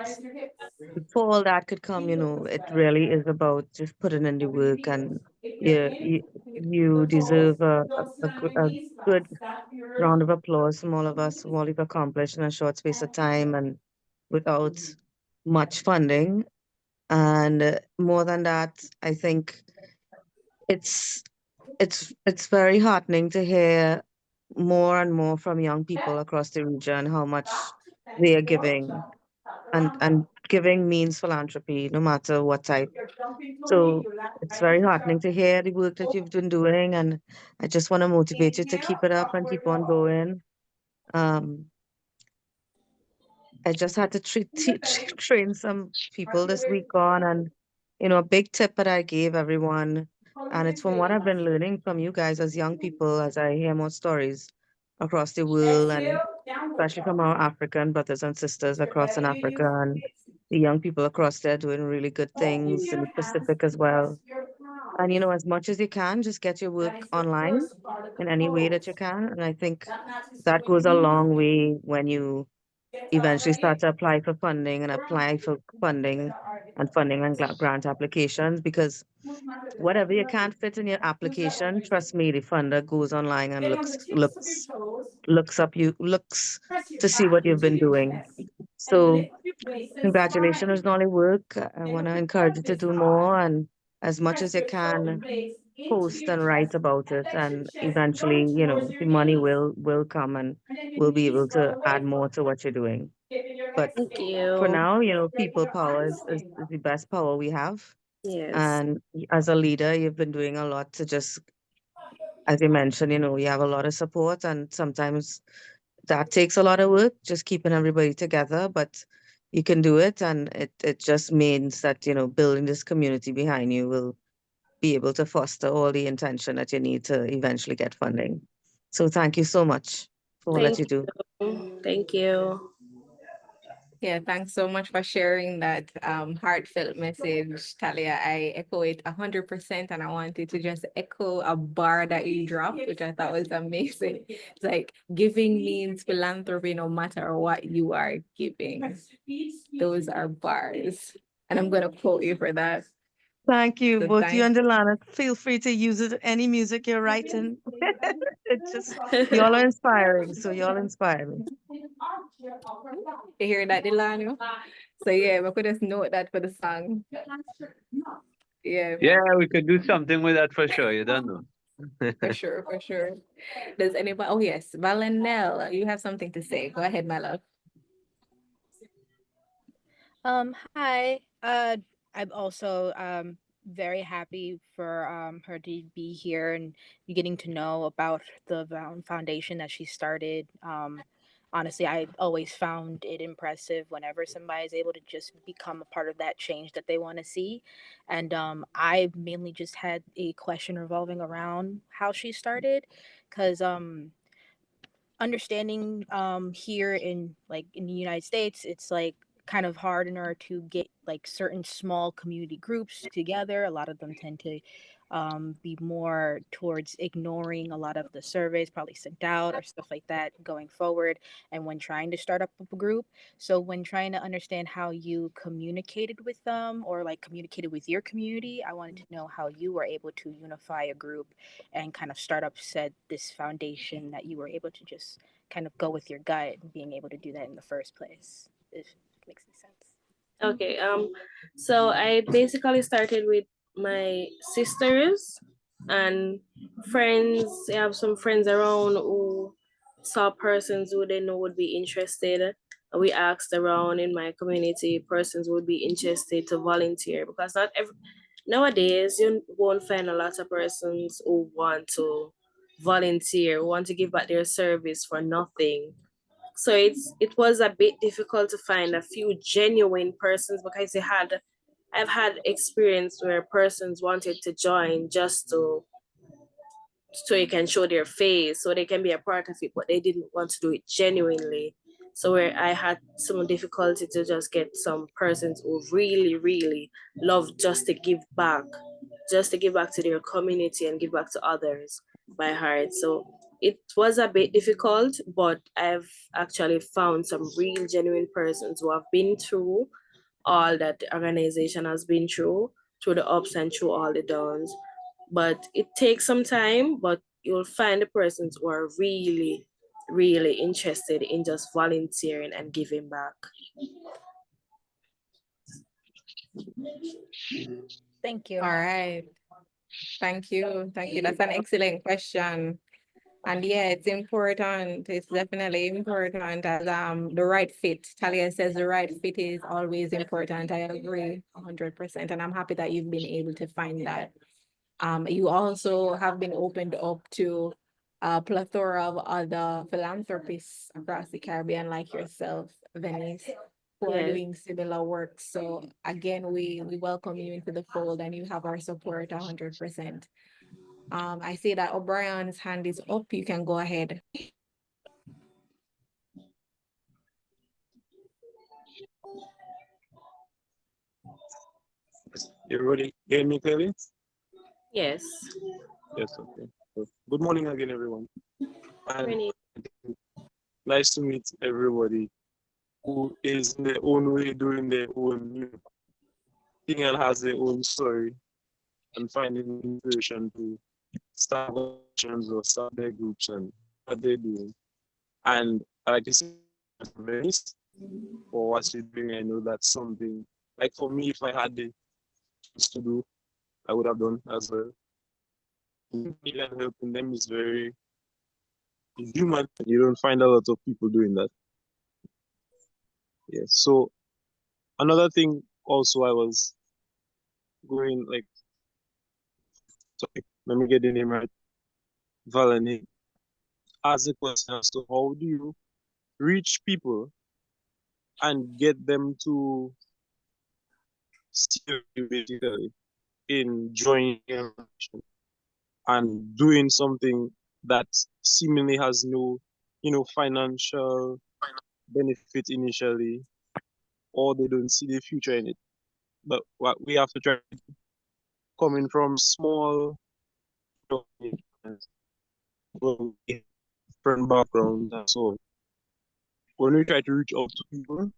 before all that could come, it really is about just putting in the work, and you deserve a good round of applause from all of us for all you've accomplished in a short space of time and without much funding. And more than that, I think it's it's very heartening to hear more and more from young people across the region how much they are giving, and giving means philanthropy, no matter what type. So it's very heartening to hear the work that you've been doing, and I just want to motivate you to keep it up and keep on going. Um, I just had to train some people this week on, and a big tip that I gave everyone, and it's from what I've been learning from you guys as young people, as I hear more stories across the world, and especially from our African brothers and sisters across in Africa, and the young people across there doing really good things in the Pacific as well. And as much as you can, just get your work online in any way that you can, and I think that goes a long way when you eventually start to apply for funding and apply for funding and grant applications, because whatever you can't fit in your application, trust me, the funder goes online and looks to see what you've been doing. So congratulations on all your work. I want to encourage you to do more, and as much as you can, post and write about it, and eventually, the money will come, and we'll be able to add more to what you're doing. But Thank for you. now, people power is the best power we have. Yes. And as a leader, you've been doing a lot to just, as you mentioned, you have a lot of support, and sometimes that takes a lot of work, just keeping everybody together, but you can do it. And it just means that, building this community behind you will be able to foster all the intention that you need to eventually get funding. So thank you so much for all that Thank you do. you. Thank you. Yeah, thanks so much for sharing that heartfelt message, Talia. I echo it 100%, and I wanted to just echo a bar that you dropped, which I thought was amazing. It's like giving means philanthropy no matter what you are giving. Those are bars. And I'm gonna quote you for that. Thank you, So both you thank and Delana. Feel free to use it any music you're writing. It just y'all are inspiring, so y'all inspire me. you hear that, Delano? So yeah, we could just note that for the song. Yeah, Yeah, we could do something with that for sure. You don't know. for sure, for sure. Does anybody? Oh yes, Valenel, you have something to say. Go ahead, my love. Hi. I'm also very happy for her to be here and you getting to know about the foundation that she started. Honestly, I always found it impressive whenever somebody is able to just become a part of that change that they want to see. And I mainly just had a question revolving around how she started, because understanding here in the United States, it's like kind of hard in order to get like certain small community groups together. A lot of them tend to be more towards ignoring a lot of the surveys probably sent out or stuff like that going forward, and when trying to start up a group. So when trying to understand how you communicated with them or like communicated with your community, I wanted to know how you were able to unify a group and kind of start up this foundation that you were able to just kind of go with your gut and being able to do that in the first place, if it makes any sense. Okay. So I basically started with my sisters and friends. I have some friends around who saw persons who they know would be interested. We asked around in my community persons would be interested to volunteer, because nowadays you won't find a lot of persons who want to volunteer, who want to give back their service for nothing. So it was a bit difficult to find a few genuine persons, because I've had experience where persons wanted to join just to so you can show their face, so they can be a part of it, but they didn't want to do it genuinely. So where I had some difficulty to just get some persons who really, really love just to give back to their community and give back to others by heart. So it was a bit difficult, but I've actually found some real genuine persons who have been through all that the organization has been through the ups and through all the downs. But it takes some time, but you'll find the persons who are really, really interested in just volunteering and giving back. Thank you. All right. Thank you. Thank you. That's an excellent question. And yeah, it's important. It's definitely important as the right fit. Talia says the right fit is always important. I agree 100%. And I'm happy that you've been able to find that. You also have been opened up to a plethora of other philanthropists across the Caribbean, like yourself, Venice, who are Yes. doing similar work. So again, we welcome you into the fold, and you have our support 100%. I see that O'Brien's hand is up. You can go ahead. Everybody hear me clearly? Yes. Yes, okay. So, good morning again, everyone. And Really. nice to meet everybody who is in their own way doing their own thing and has their own story and finding inspiration to start organizations or start their groups and what they're doing. And I like to say Venice for what you're doing. I know that's something like for me, if I had the chance to do, I would have done as well. And helping them is very human. You don't find a lot of people doing that. Yes. So another thing also I was going like, sorry, let me get the name right. Valani asked the question as to how do you reach people and get them to see you basically in joining an organization and doing something that seemingly has no, financial benefit initially, or they don't see the future in it. But what we have to try coming from small different backgrounds and so on. When we try to reach out to people,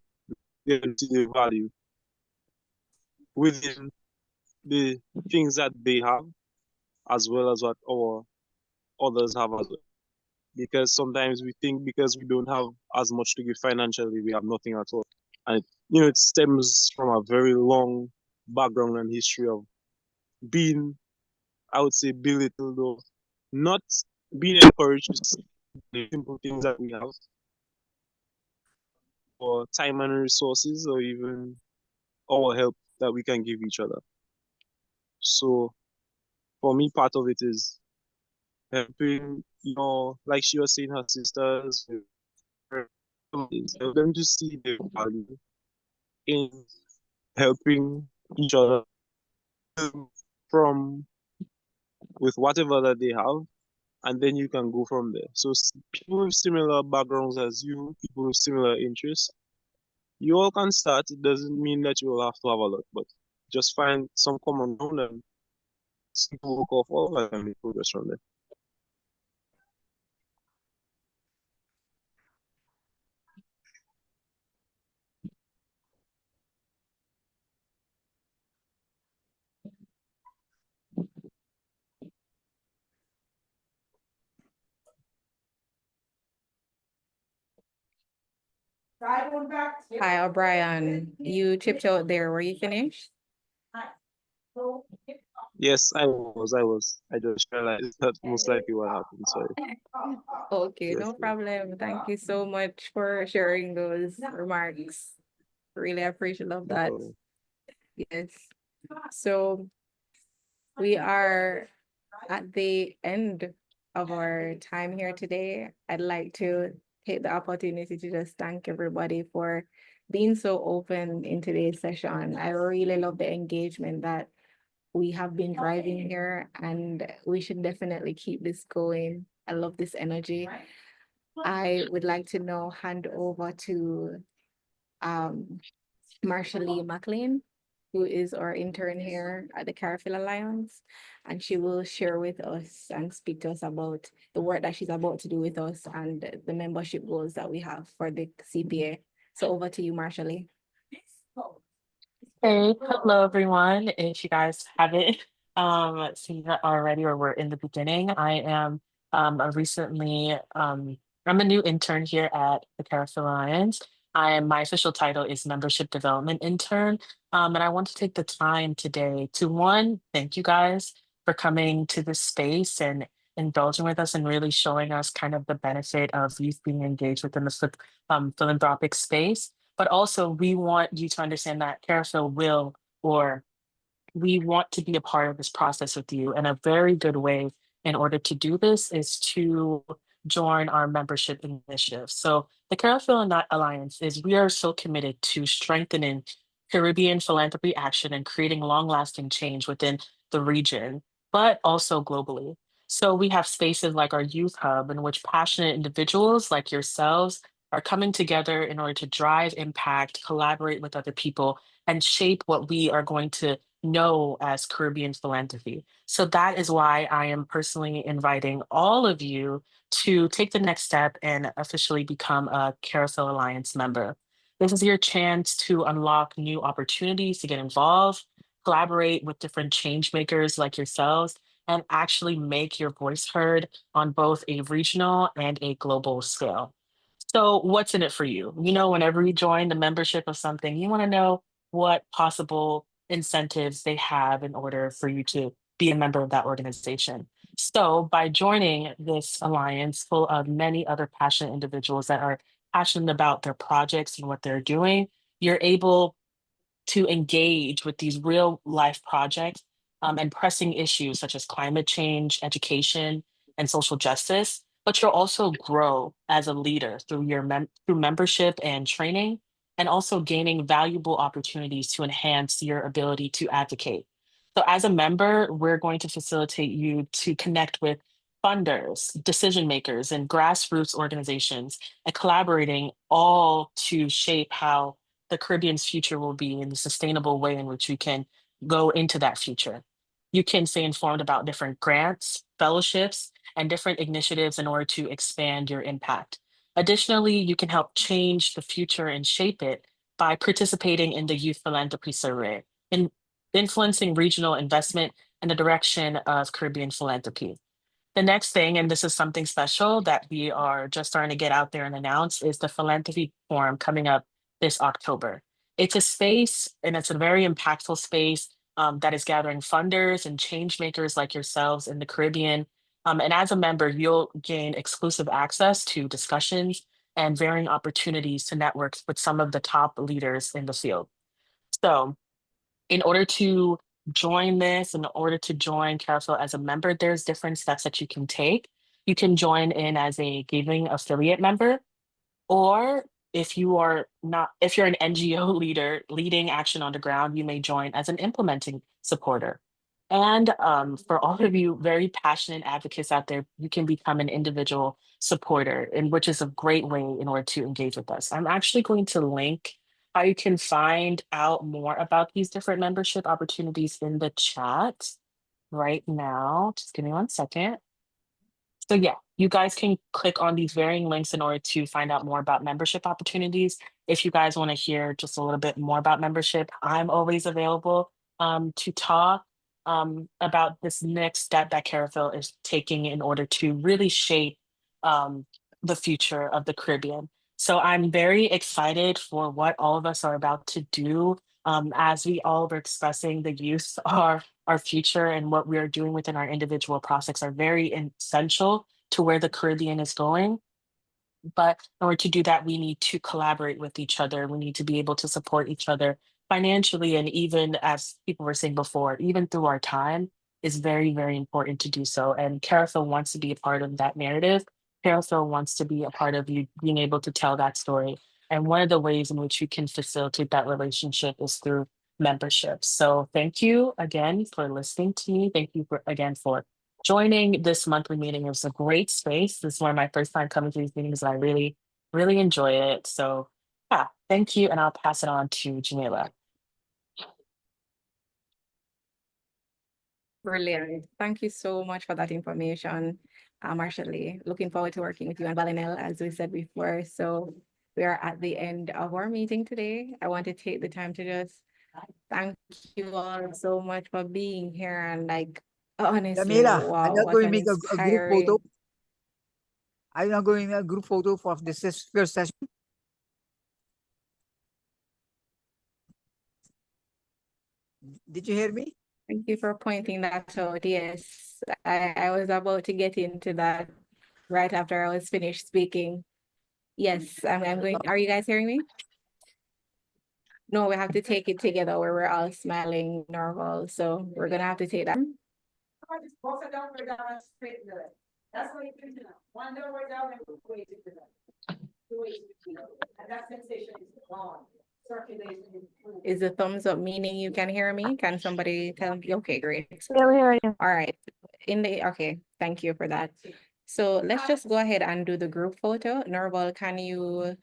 they can see the value within the things that they have as well as what our others have as well. Because sometimes we think because we don't have as much to give financially, we have nothing at all. And it stems from a very long background and history of being, I would say, belittled or not being encouraged to see the simple things that we have, or time and resources, or even our help that we can give each other. So for me, part of it is helping, like she was saying, her sisters, help them to see the value in helping each other from with whatever that they have, and then you can go from there. So people with similar backgrounds as you, people with similar interests, you all can start. It doesn't mean that you will have to have a lot, but just find some common ground and simple work off all that and make progress from there. Hi, O'Brien. You chipped out there. Were you finished? Yes, I was. I just realized that's most likely what happened. Sorry. Okay, Yes, no yes. problem. Thank you so much for sharing those remarks. Really appreciate No that. problem. Yes. So We are at the end of our time here today. I'd like to take the opportunity to just thank everybody for being so open in today's session. I really love the engagement that we have been driving here, and we should definitely keep this going. I love this energy. I would like to now hand over to um, Marshall McLean, who is our intern here at the CariPhilAlliance, and she will share with us and speak to us about the work that she's about to do with us and the membership goals that we have for the CPA. So over to you, Marshall. Hey, hello everyone. If you guys haven't seen that already or we're in the beginning, I am a recently I'm a new intern here at the CariPhilAlliance Alliance. My official title is Membership Development Intern. And I want to take the time today to one, thank you guys for coming to this space and indulging with us and really showing us kind of the benefit of youth being engaged within the philanthropic space. But also, we want you to understand that Carousel will, or we want to be a part of this process with you. And a very good way in order to do this is to join our membership initiative. So the Caribbean Alliance is we are so committed to strengthening Caribbean philanthropy action and creating long-lasting change within the region, but also globally. So we have spaces like our youth hub in which passionate individuals like yourselves are coming together in order to drive impact, collaborate with other people, and shape what we are going to know as Caribbean philanthropy. So that is why I am personally inviting all of you to take the next step and officially become a CariPhilAlliance member. This is your chance to unlock new opportunities to get involved, collaborate with different change makers like yourselves, and actually make your voice heard on both a regional and a global scale. So what's in it for you? You know, whenever you join the membership of something, you want to know what possible incentives they have in order for you to be a member of that organization. So by joining this alliance full of many other passionate individuals that are passionate about their projects and what they're doing, you're able to engage with these real life projects and pressing issues such as climate change, education, and social justice. But you'll also grow as a leader through through membership and training, and also gaining valuable opportunities to enhance your ability to advocate. So as a member, we're going to facilitate you to connect with funders, decision makers, and grassroots organizations, and collaborating all to shape how the Caribbean's future will be in the sustainable way in which we can go into that future. You can stay informed about different grants, fellowships, and different initiatives in order to expand your impact. Additionally, you can help change the future and shape it by participating in the Youth Philanthropy Survey and influencing regional investment in the direction of Caribbean philanthropy. The next thing, and this is something special that we are just starting to get out there and announce, is the Philanthropy Forum coming up this October. It's a space, and it's a very impactful space that is gathering funders and change makers like yourselves in the Caribbean. And as a member, you'll gain exclusive access to discussions and varying opportunities to network with some of the top leaders in the field. So in order to join this, in order to join Carousel as a member, there's different steps that you can take. You can join in as a giving affiliate member, or if you're an NGO leader leading action on the ground, you may join as an implementing supporter. And for all of you very passionate advocates out there, you can become an individual supporter, and which is a great way in order to engage with us. I'm actually going to link how you can find out more about these different membership opportunities in the chat right now. Just give me 1 second. So yeah, you guys can click on these varying links in order to find out more about membership opportunities. If you guys want to hear just a little bit more about membership, I'm always available to talk about this next step that Caraphil is taking in order to really shape um, the future of the Caribbean. So I'm very excited for what all of us are about to do as we all are expressing the youth our future and what we are doing within our individual projects are very essential to where the Caribbean is going. But in order to do that, we need to collaborate with each other. We need to be able to support each other financially. And even as people were saying before, even through our time, is very, very important to do so. And CariPhil wants to be a part of that narrative. CariPhil wants to be a part of you being able to tell that story. And one of the ways in which you can facilitate that relationship is through membership. So thank you again for listening to me. Thank you again for joining this monthly meeting. It was a great space. This is one of my first time coming to these meetings. I really, really enjoy it. So yeah, thank you. And I'll pass it on to Jamila. Brilliant. Thank you so much for that information, Marshall. Looking forward to working with you and Valinel, as we said before. So we are at the end of our meeting today. I want to take the time to just thank you all so much for being here and like honestly, Jamila, wow, I'm not what going to an make a group photo. inspiring. I'm not going a group photo for this first session. Did you hear me? Thank you for pointing that out. Yes, I was about to get into that right after I was finished speaking. Yes, I'm going. Are you guys hearing me? No, we have to take it together where we're all smiling normal. So we're gonna have to take that. That's what you can do. One door way down and way to that. And that sensation is gone. Circulation is the thumbs up meaning you can hear me? Can somebody tell me? Okay, great. Yeah, we hear you. All right. Okay, thank you for that. So let's just go ahead and do the group photo. Norval, can you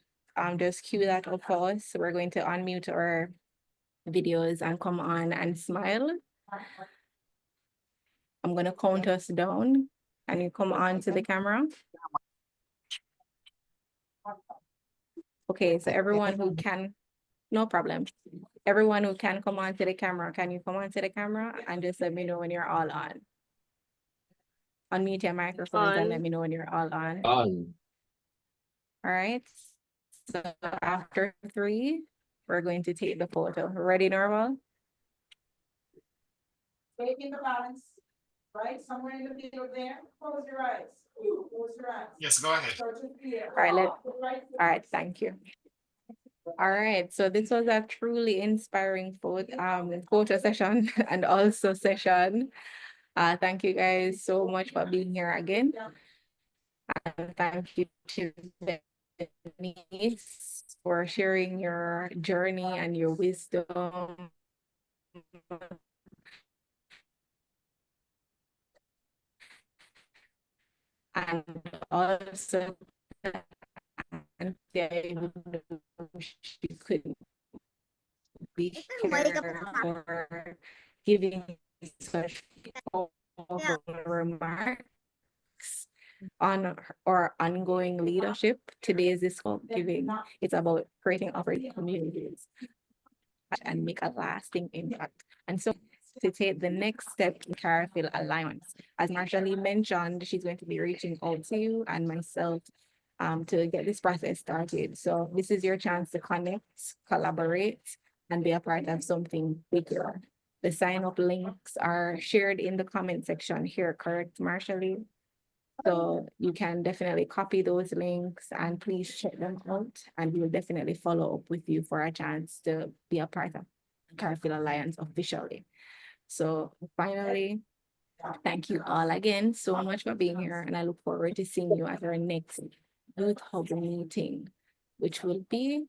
just cue that up for us? We're going to unmute our videos and come on and smile. I'm gonna count us down and you come on to the camera. Okay, so everyone who can, no problem. Everyone who can come on to the camera, can you come on to the camera and just let me know when you're all on? Unmute your microphones and let me know when you're all on. On. All right. So after 3, we're going to take the photo. Ready, Norval? taking the balance, right? Somewhere in the middle there. Close your eyes. Close your eyes. Yes, go ahead. All right, thank you. All right, so this was a truly inspiring photo session and also session. Thank you guys so much for being here again. And thank you to Denise for sharing your journey and your wisdom. And also, Anthea, she couldn't be here for giving such powerful remarks on our ongoing leadership. Today is this giving. It's about creating operating communities and make a lasting impact. And so to take the next step in CariPhilAlliance, as Marshall mentioned, she's going to be reaching out to you and myself to get this process started. So this is your chance to connect, collaborate, and be a part of something bigger. The sign-up links are shared in the comment section here, correct, Marshall? So you can definitely copy those links and please check them out, and we will definitely follow up with you for a chance to be a part of CariPhilAlliance officially. So finally, thank you all again so much for being here, and I look forward to seeing you at our next Youth Hub meeting, which will be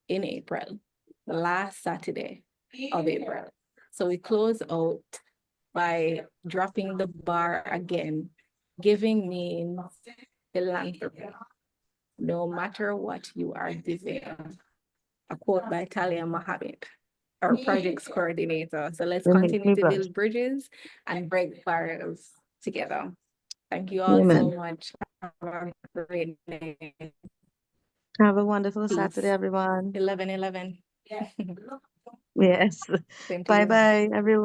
in April, the last Saturday of April. So we close out by dropping the bar again. Giving means philanthropy, no matter what you are giving. A quote by Talia Mohammed, our projects coordinator. So let's continue to build bridges and break barriers together. Thank you all so much. Have a great day. Have a wonderful Saturday, everyone. 11/11. Yes. Bye-bye, everyone.